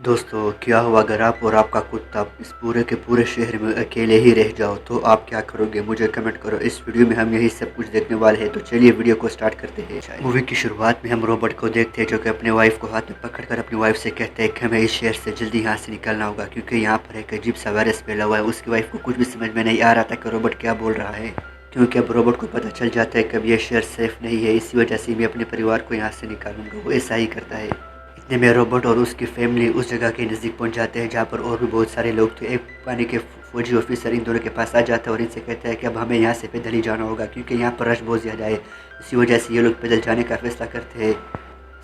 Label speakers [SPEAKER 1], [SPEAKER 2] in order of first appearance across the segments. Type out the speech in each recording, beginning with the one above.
[SPEAKER 1] दोस्तों, क्या हुआ अगर आप और आपका कुत्ता इस पूरे के पूरे शहर में अकेले ही रह जाओ तो आप क्या करोगे? मुझे कमेंट करो। इस वीडियो में हम यही सब कुछ देखने वाले हैं, तो चलिए वीडियो को स्टार्ट करते हैं। मूवी की शुरुआत में हम रॉबर्ट को देखते हैं जो कि अपने वाइफ को हाथ में पकड़कर अपनी वाइफ से कहते हैं कि हमें इस शहर से जल्दी यहाँ से निकलना होगा क्योंकि यहाँ पर एक अजीब सा वायरस फैला हुआ है। उसकी वाइफ को कुछ भी समझ में नहीं आ रहा था कि रॉबर्ट क्या बोल रहा है, क्योंकि अब रॉबर्ट को पता चल जाता है कि अब यह शहर सेफ नहीं है, इसी वजह से मैं अपने परिवार को यहाँ से निकालूंगा। वो ऐसा ही करता है। इतने में रॉबर्ट और उसकी फैमिली उस जगह के नज़दीक पहुंच जाते हैं जहां पर और भी बहुत सारे लोग थे। एक पानी के फौजी ऑफिसर इन दोनों के पास आ जाता है और इनसे कहता है कि अब हमें यहाँ से पैदल ही जाना होगा क्योंकि यहाँ पर रश बहुत ज़्यादा है। इसी वजह से ये लोग पैदल जाने का फैसला करते हैं।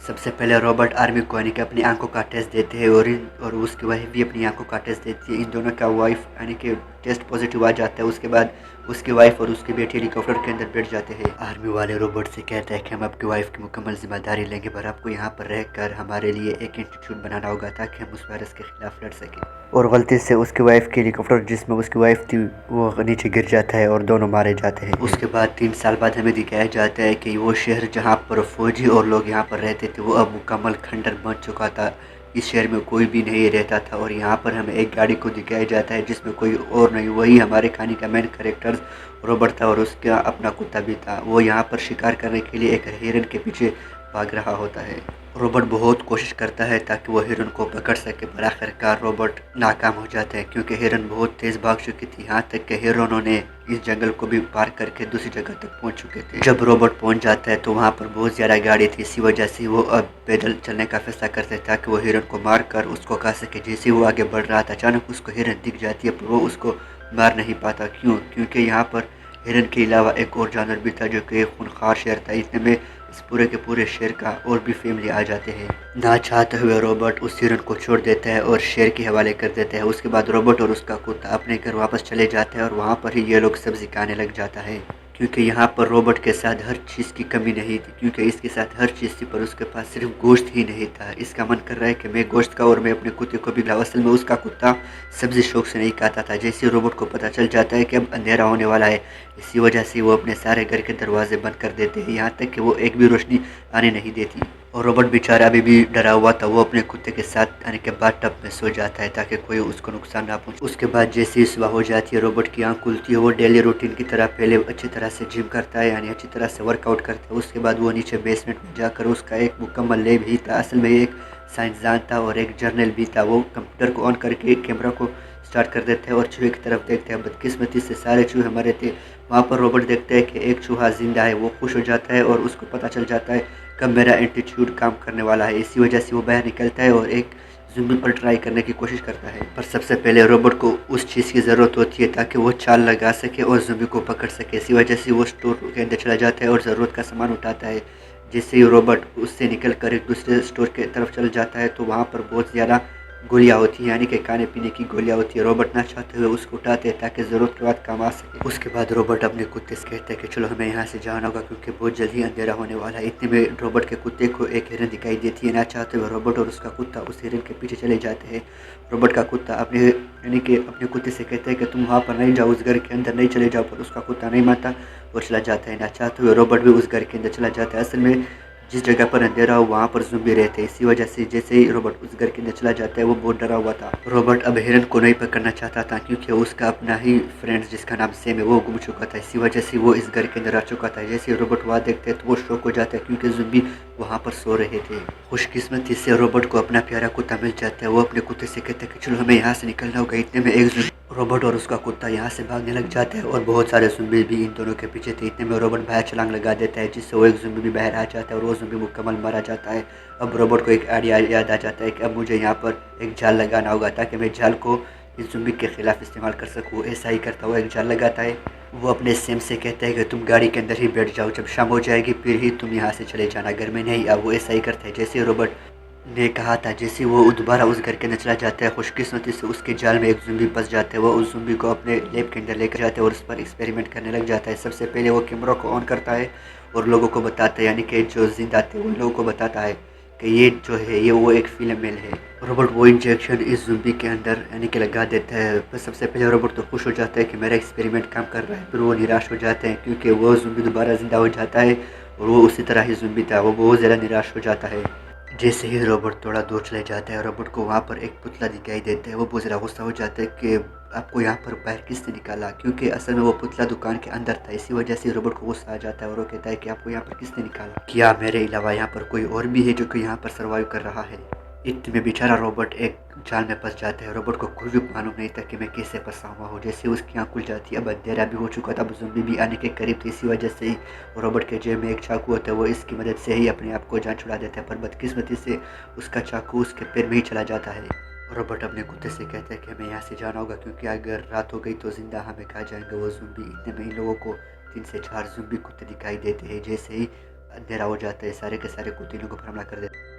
[SPEAKER 1] सबसे पहले रॉबर्ट आर्मी को यानी कि अपनी आंखों का टेस्ट देते हैं और उसकी वाइफ भी अपनी आंखों का टेस्ट देती है। इन दोनों का वाइफ यानी कि टेस्ट पॉजिटिव आ जाता है। उसके बाद उसकी वाइफ और उसकी बेटी हेलीकॉप्टर के अंदर बैठ जाते हैं। आर्मी वाले रॉबर्ट से कहते हैं कि हम आपकी वाइफ की मुकम्मल जिम्मेदारी लेंगे, पर आपको यहाँ पर रहकर हमारे लिए एक इंस्टीट्यूट बनाना होगा ताकि हम उस वायरस के खिलाफ लड़ सकें। और गलती से उसकी वाइफ की हेलीकॉप्टर जिसमें उसकी वाइफ थी वो नीचे गिर जाता है और दोनों मारे जाते हैं। उसके बाद 3 साल बाद हमें दिखाया जाता है कि वो शहर जहाँ पर फौजी और लोग यहाँ पर रहते थे वो अब मुकम्मल खंडर बन चुका था। इस शहर में कोई भी नहीं रहता था और यहाँ पर हमें एक गाड़ी को दिखाया जाता है जिसमें कोई और नहीं, वही हमारे कहानी का मेन कैरेक्टर रॉबर्ट था और उसका अपना कुत्ता भी था। वो यहाँ पर शिकार करने के लिए एक हिरन के पीछे भाग रहा होता है। रॉबर्ट बहुत कोशिश करता है ताकि वो हिरन को पकड़ सके, पर आखिरकार रॉबर्ट नाकाम हो जाता है क्योंकि हिरन बहुत तेज भाग चुकी थी। यहाँ तक कि हिरनों ने इस जंगल को भी पार करके दूसरी जगह तक पहुँच चुके थे। जब रॉबर्ट पहुँच जाता है तो वहाँ पर बहुत ज़्यादा गाड़ी थी, इसी वजह से वो अब पैदल चलने का फैसला करते हैं ताकि वो हिरन को मार कर उसको खा सके। जैसे वो आगे बढ़ रहा था अचानक उसको हिरन दिख जाती है, पर वो उसको मार नहीं पाता। क्योंकि यहाँ पर हिरन के अलावा एक और जानवर भी था जो कि खूंखार शेर था। इतने में इस पूरे के पूरे शेर का और भी फैमिली आ जाते हैं। ना चाहते हुए रॉबर्ट उस हिरन को छोड़ देता है और शेर के हवाले कर देता है। उसके बाद रॉबर्ट और उसका कुत्ता अपने घर वापस चले जाते हैं और वहाँ पर ही ये लोग सब्जी खाने लग जाता है क्योंकि यहाँ पर रॉबर्ट के साथ हर चीज़ की कमी नहीं थी, क्योंकि इसके साथ हर चीज़ थी पर उसके पास सिर्फ गोश्त ही नहीं था। इसका मन कर रहा है कि मैं गोश्त का और मैं अपने कुत्ते को भी खिलाऊं। असल में उसका कुत्ता सब्जी शौक से नहीं खाता था। जैसे रॉबर्ट को पता चल जाता है कि अब अंधेरा होने वाला है, इसी वजह से वो अपने सारे घर के दरवाजे बंद कर देते हैं, यहाँ तक कि वो एक भी रोशनी आने नहीं देती। और रॉबर्ट बेचारा अभी भी डरा हुआ था। वो अपने कुत्ते के साथ आने के बाद टब में सो जाता है ताकि कोई उसको नुकसान ना पहुंचे। उसके बाद जैसे ही सुबह हो जाती है रॉबर्ट की आंख खुलती है। वो डेली रूटीन की तरह पहले अच्छी तरह से जिम करता है यानी अच्छी तरह से वर्कआउट करता है। उसके बाद वो नीचे बेसमेंट में जाकर उसका एक मुकम्मल लैब ही था। असल में एक साइंसदान था और एक जर्नल भी था। वो कंप्यूटर को ऑन करके कैमरा को स्टार्ट कर देते हैं और चूहे की तरफ देखते हैं। बदकिस्मती से सारे चूहे मरे थे। वहाँ पर रॉबर्ट देखते हैं कि एक चूहा जिंदा है। वो खुश हो जाता है और उसको पता चल जाता है कब मेरा एंटीट्यूड काम करने वाला है। इसी वजह से वो बाहर निकलता है और एक ज़ुम्बी पर ट्राई करने की कोशिश करता है। पर सबसे पहले रॉबर्ट को उस चीज़ की ज़रूरत होती है ताकि वो चाल लगा सके और ज़ुम्बी को पकड़ सके। इसी वजह से वो स्टोर के अंदर चला जाता है और ज़रूरत का सामान उठाता है। जैसे ही रॉबर्ट उससे निकल कर एक दूसरे स्टोर की तरफ चल जाता है तो वहाँ पर बहुत ज़्यादा गोलियाँ होती हैं यानी कि खाने पीने की गोलियाँ होती है। रॉबर्ट ना चाहते हुए उसको उठाते हैं ताकि ज़रूरत के बाद काम आ सके। उसके बाद रॉबर्ट अपने कुत्ते से कहते हैं कि चलो हमें यहाँ से जाना होगा क्योंकि बहुत जल्दी अंधेरा होने वाला है। इतने में रॉबर्ट के कुत्ते को एक हिरन दिखाई देती है। ना चाहते हुए रॉबर्ट और उसका कुत्ता उस हिरन के पीछे चले जाते हैं। रॉबर्ट का कुत्ता अपने यानी कि अपने कुत्ते से कहते हैं कि तुम वहाँ पर नहीं जाओ, उस घर के अंदर नहीं चले जाओ, पर उसका कुत्ता नहीं मानता और चला जाता है। ना चाहते हुए रॉबर्ट भी उस घर के अंदर चला जाता है। असल में जिस जगह पर अंधेरा हो वहाँ पर ज़ुम्बी रहते हैं। इसी वजह से जैसे ही रॉबर्ट उस घर के अंदर चला जाता है वो बहुत डरा हुआ था। रॉबर्ट अब हिरन को नहीं पकड़ना चाहता था क्योंकि उसका अपना ही फ्रेंड जिसका नाम सेम है वो गुम चुका था। इसी वजह से वो इस घर के अंदर आ चुका था। जैसे ही रॉबर्ट वहाँ देखते हैं तो वो शौक हो जाता है क्योंकि ज़ुम्बी वहाँ पर सो रहे थे। खुशकिस्मती से रॉबर्ट को अपना प्यारा कुत्ता मिल जाता है। वो अपने कुत्ते से कहते हैं कि चलो हमें यहाँ से निकलना होगा। इतने में एक रॉबर्ट और उसका कुत्ता यहाँ से भागने लग जाता है और बहुत सारे ज़ुम्बी भी इन दोनों के पीछे थे। इतने में रॉबर्ट बाहर छलांग लगा देता है जिससे वो एक ज़ुम्बी भी बाहर आ जाता है और वो ज़ुम्बी मुकम्मल मारा जाता है। अब रॉबर्ट को एक आइडिया याद आ जाता है कि अब मुझे यहाँ पर एक जाल लगाना होगा ताकि मैं जाल को इस ज़ुम्बी के खिलाफ इस्तेमाल कर सकूँ। ऐसा ही करता हुआ एक जाल लगाता है। वो अपने सेम से कहता है कि तुम गाड़ी के अंदर ही बैठ जाओ, जब शाम हो जाएगी फिर ही तुम यहाँ से चले जाना, घर में नहीं। अब वो ऐसा ही करता है जैसे रॉबर्ट ने कहा था। जैसे वो दोबारा उस घर के अंदर चला जाता है खुशकिस्मती से उसके जाल में एक ज़ुम्बी फंस जाता है। वो उस ज़ुम्बी को अपने लैब के अंदर लेकर जाता है और उस पर एक्सपेरिमेंट करने लग जाता है। सबसे पहले वो कैमरा को ऑन करता है और लोगों को बताता है यानी कि जो जिंदा थे उन लोगों को बताता है कि ये जो है ये वो एक फीमेल है। रॉबर्ट वो इंजेक्शन इस ज़ुम्बी के अंदर यानी कि लगा देता है। पर सबसे पहले रॉबर्ट तो खुश हो जाता है कि मेरा एक्सपेरिमेंट काम कर रहा है, फिर वो निराश हो जाते हैं क्योंकि वो ज़ुम्बी दोबारा ज़िंदा हो जाता है और वो उसी तरह ही ज़ुम्बी था। वो बहुत ज़्यादा निराश हो जाता है। जैसे ही रोबोट थोड़ा दूर चले जाता है, रोबोट को वहाँ पर एक पुतला दिखाई देता है। वो बहुत ज़्यादा गुस्सा हो जाता है कि आपको यहाँ पर बाहर किसने निकाला, क्योंकि असल में वो पुतला दुकान के अंदर था। इसी वजह से रोबोट को गुस्सा आ जाता है और वो कहता है कि आपको यहाँ पर किसने निकाला, क्या मेरे अलावा यहाँ पर कोई और भी है जो कि यहाँ पर सर्वाइव कर रहा है। इतने में बेचारा रोबोट एक जाल में फंस जाता है। रोबोट को कुछ भी मालूम नहीं था कि मैं कैसे फंसा हुआ हूँ। जैसे उसकी आँख खुल जाती है, अब अंधेरा भी हो चुका था, अब ज़ॉम्बी भी आने के करीब थे। इसी वजह से ही रोबोट के जेब में एक चाकू होता है, वो इसकी मदद से ही अपने आप को जान छुड़ा देता है। पर बदकिस्मती से उसका चाकू उसके पैर में ही चला जाता है। रोबोट अपने कुत्ते से कहता है कि हमें यहाँ से जाना होगा, क्योंकि अगर रात हो गई तो जिंदा हमें खा जाएंगे वो ज़ॉम्बी। इतने में इन लोगों को 3 से 4 ज़ॉम्बी कुत्ते दिखाई देते हैं। जैसे ही अंधेरा हो जाता है, सारे के सारे कुत्ते लोगों पर हमला कर देते हैं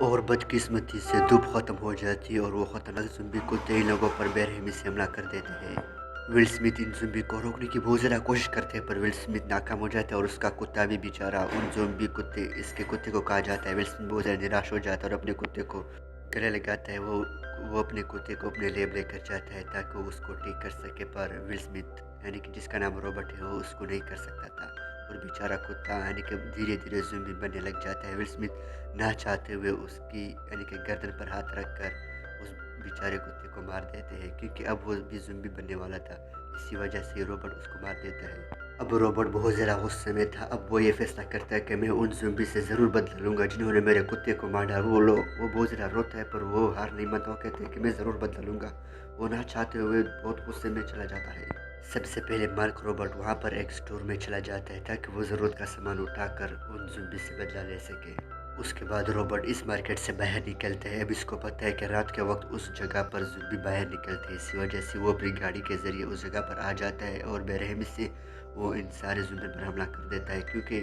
[SPEAKER 1] और बदकिस्मती से धूप ख़त्म हो जाती है और वो ख़तरनाक ज़ॉम्बी कुत्ते इन लोगों पर बेरहमी से हमला कर देते हैं। विल स्मिथ इन ज़ॉम्बी को रोकने की बहुत ज़्यादा कोशिश करते हैं, पर विल स्मिथ नाकाम हो जाता है और उसका कुत्ता भी बेचारा उन ज़ॉम्बी कुत्ते इसके कुत्ते को खा जाता है। विल स्मिथ बहुत ज़्यादा निराश हो जाता है और अपने कुत्ते को गले लगाता है। वो अपने कुत्ते को अपने लैब लेकर जाता है ताकि वो उसको ठीक कर सके, पर विल स्मिथ यानी कि जिसका नाम रॉबर्ट है वो उसको नहीं कर सकता था और बेचारा कुत्ता यानी कि धीरे धीरे ज़ॉम्बी बनने लग जाता है। विल स्मिथ ना चाहते हुए उसकी यानी कि गर्दन पर हाथ रखकर उस बेचारे कुत्ते को मार देते हैं, क्योंकि अब वो भी ज़ॉम्बी बनने वाला था। इसी वजह से रोबोट उसको मार देता है। अब रोबोट बहुत ज़्यादा गुस्से में था। अब वो ये फैसला करता है कि मैं उन ज़ॉम्बी से ज़रूर बदला लूँगा जिन्होंने मेरे कुत्ते को मार डाला। वो बहुत ज़्यादा रोता है, पर वो हार नहीं मानता। वो कहते हैं कि मैं ज़रूर बदला लूँगा। वो ना चाहते हुए बहुत गुस्से में चला जाता है। सबसे पहले मार्क रोबोट वहाँ पर एक स्टोर में चला जाता है ताकि वो ज़रूरत का सामान उठाकर उन ज़ॉम्बी से बदला ले सके। उसके बाद रोबोट इस मार्केट से बाहर निकलते हैं। अब इसको पता है कि रात के वक्त उस जगह पर ज़ॉम्बी बाहर निकलते हैं। इसी वजह से वो अपनी गाड़ी के ज़रिए उस जगह पर आ जाता है और बेरहमी से वो इन सारे ज़ॉम्बी पर हमला कर देता है, क्योंकि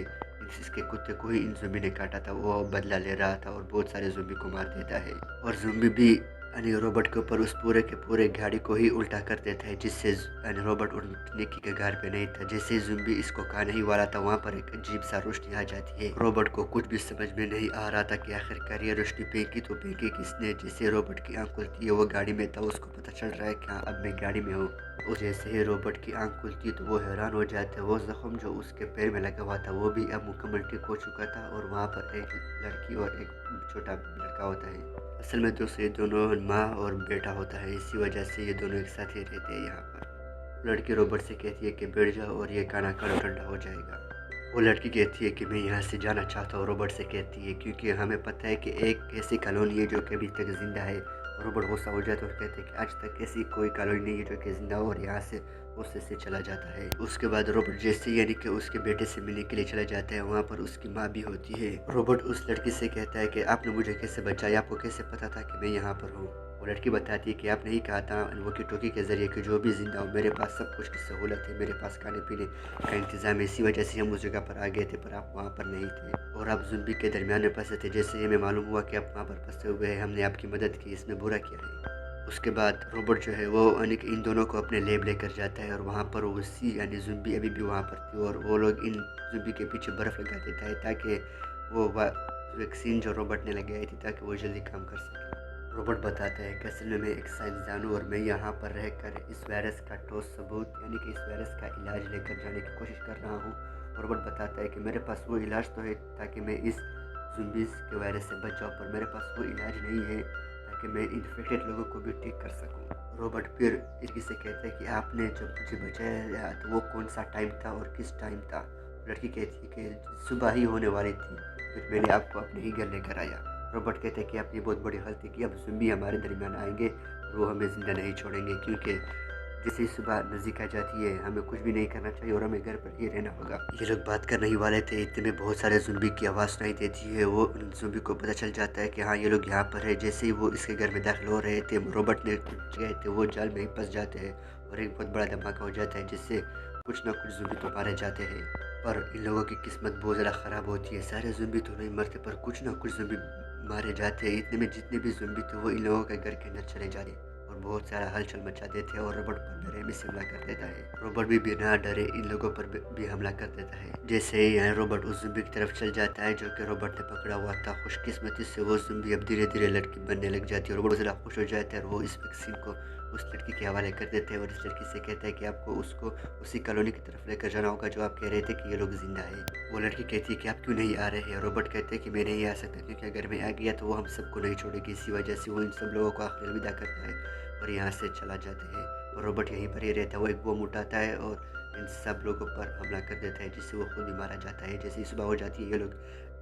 [SPEAKER 1] इसके कुत्ते को ही इन ज़ॉम्बी ने काटा था। वो बदला ले रहा था और बहुत सारे ज़ॉम्बी को मार देता है और ज़ॉम्बी भी यानी रोबोट के ऊपर उस पूरे के पूरे गाड़ी को ही उल्टा कर देता है, जिससे यानी रोबोट उठने की कगार पे नहीं था। जैसे ही ज़ॉम्बी इसको खाने ही वाला था, वहाँ पर एक अजीब सा रोशनी आ जाती है। रोबोट को कुछ भी समझ में नहीं आ रहा था कि आखिरकार ये रोशनी फेंकी तो फेंकी किसने। जैसे रोबोट की आंख खुलती है, वो गाड़ी में था, उसको पता चल रहा है कि हाँ अब मैं गाड़ी में हूँ। और जैसे ही रोबोट की आंख खुलती है तो वो हैरान हो जाता है। वो जख्म जो उसके पैर में लगा हुआ था वो भी अब मुकम्मल ठीक हो चुका था और वहाँ पर एक लड़की और एक छोटा लड़का होता है। असल में दोस्तों ये दोनों माँ और बेटा होता है, इसी वजह से ये दोनों एक साथ ही रहते हैं यहाँ पर। लड़की रोबोट से कहती है कि बैठ जाओ और ये खाना खा लो, ठंडा हो जाएगा। वो लड़की कहती है कि मैं यहाँ से जाना चाहता हूँ। रोबोट से कहती है क्योंकि हमें पता है कि एक ऐसी कॉलोनी है जो कि अभी तक ज़िंदा है। रोबोट गुस्सा हो जाता है और कहते हैं कि आज तक ऐसी कोई कॉलोनी नहीं है जो कि ज़िंदा हो, और यहाँ से गुस्से से चला जाता है। उसके बाद रोबोट जैसे यानी कि उसके बेटे से मिलने के लिए चला जाता है। वहाँ पर उसकी माँ भी होती है। रोबोट उस लड़की से कहता है कि आपने मुझे कैसे बचाया, आपको कैसे पता था कि मैं यहाँ पर हूँ। वो लड़की बताती है कि आपने ही कहा था वॉकी टॉकी के ज़रिए कि जो भी ज़िंदा हो मेरे पास सब कुछ की सहूलत है, मेरे पास खाने पीने का इंतज़ाम है। इसी वजह से हम उस जगह पर आ गए थे, पर आप वहाँ पर नहीं थे और आप ज़ॉम्बी के दरमियान में फंसे थे। जैसे हमें मालूम हुआ कि आप वहाँ पर फंसे हुए हैं, हमने आपकी मदद की, इसमें बुरा किया है। उसके बाद रोबोट जो है वो यानी कि इन दोनों को अपने लैब लेकर जाता है और वहाँ पर उसी यानी ज़ॉम्बी अभी भी वहाँ पर थी और वो लोग इन ज़ॉम्बी के पीछे बर्फ़ लगा देता है ताकि वो वैक्सीन जो रोबोट ने लगाई थी ताकि वो जल्दी काम कर सके। रोबोट बताता है कि असल में मैं एक साइंसदान हूँ और मैं यहाँ पर रहकर इस वायरस का ठोस सबूत यानी कि इस वायरस का इलाज लेकर जाने की कोशिश कर रहा हूँ। रोबोट बताता है कि मेरे पास वो इलाज तो है ताकि मैं इस ज़ॉम्बीज़ के वायरस से बच जाऊँ, पर मेरे पास वो इलाज नहीं है ताकि मैं इन्फेक्टेड लोगों को भी ठीक कर सकूं। रोबोट फिर लड़की से कहता है कि आपने जब मुझे बचाया तो वो कौन सा टाइम था और किस टाइम था। लड़की कहती है कि सुबह ही होने वाली थी, फिर मैंने आपको अपने ही घर लेकर आया। रोबोट कहते हैं कि आपने बहुत बड़ी गलती की, अब ज़ॉम्बी हमारे दरमियान आएंगे और वो हमें ज़िंदा नहीं छोड़ेंगे, क्योंकि जैसे ही सुबह नज़दीक आ जाती है हमें कुछ भी नहीं करना चाहिए और हमें घर पर ही रहना होगा। ये लोग बात करने ही वाले थे, इतने में बहुत सारे ज़ॉम्बी की आवाज़ सुनाई देती है। वो उन ज़ॉम्बी को पता चल जाता है कि हाँ ये लोग यहाँ पर है। जैसे ही वो इसके घर में दाखिल हो रहे थे, रोबोट ने कुछ गए थे, वो जाल में ही फंस जाते हैं और एक बहुत बड़ा धमाका हो जाता है जिससे कुछ ना कुछ ज़ॉम्बी तो मारे जाते हैं। पर इन लोगों की किस्मत बहुत ज़्यादा ख़राब होती है। सारे ज़ॉम्बी तो नहीं मरते पर कुछ ना कुछ ज़ॉम्बी मारे जाते हैं। इतने में जितने भी ज़ॉम्बी थे वो इन लोगों के घर के अंदर चले जाते और बहुत सारा हलचल मचा देते हैं और रोबोट पर बेरहमी से हमला कर देता है। रोबोट भी बिना डरे इन लोगों पर भी हमला कर देता है। जैसे ही यहाँ रोबोट उस ज़ॉम्बी की तरफ चल जाता है जो कि रोबोट ने पकड़ा हुआ था, खुशकिस्मती से वो ज़ॉम्बी अब धीरे धीरे लड़की बनने लग जाती है। रोबोट ज़रा खुश हो जाता है और वो इस वैक्सीन को उस लड़की के हवाले कर देता है और इस लड़की से कहता है कि आपको उसको उसी कॉलोनी की तरफ लेकर जाना होगा जो आप कह रहे थे कि ये लोग जिंदा है। वो लड़की कहती है कि आप क्यों नहीं आ रहे हैं। रॉबर्ट कहते हैं कि मैं नहीं आ सकता क्योंकि अगर मैं आ गया तो वो हम सबको नहीं छोड़ेगी। इसी वजह से वो इन सब लोगों को आखिर अलविदा करता है और यहाँ से चला जाता है। और रॉबर्ट यहीं पर ही रहता है। वो एक बम उठाता है और इन सब लोगों पर हमला कर देता है जिससे वो खुद ही मारा जाता है। जैसे ही सुबह हो जाती है ये लोग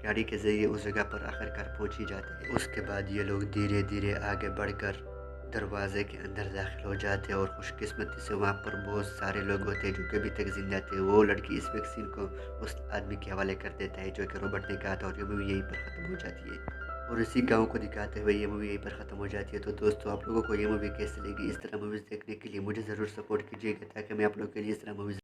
[SPEAKER 1] गाड़ी के ज़रिए उस जगह पर आखिरकार पहुंच ही जाते हैं। उसके बाद ये लोग धीरे धीरे आगे बढ़कर दरवाजे के अंदर दाखिल हो जाते हैं और खुशकिस्मती से वहाँ पर बहुत सारे लोग होते हैं जो कि अभी तक जिंदा थे। वो लड़की इस वैक्सीन को उस आदमी के हवाले कर देता है जो कि रॉबर्ट ने कहा था और ये मूवी यहीं पर ख़त्म हो जाती है। और इसी गांव को दिखाते हुए ये मूवी यहीं पर ख़त्म हो जाती है। तो दोस्तों आप लोगों को ये मूवी कैसी लगी? इस तरह मूवीज़ देखने के लिए मुझे ज़रूर सपोर्ट कीजिएगा ताकि मैं आप लोगों के लिए इस तरह मूवीज़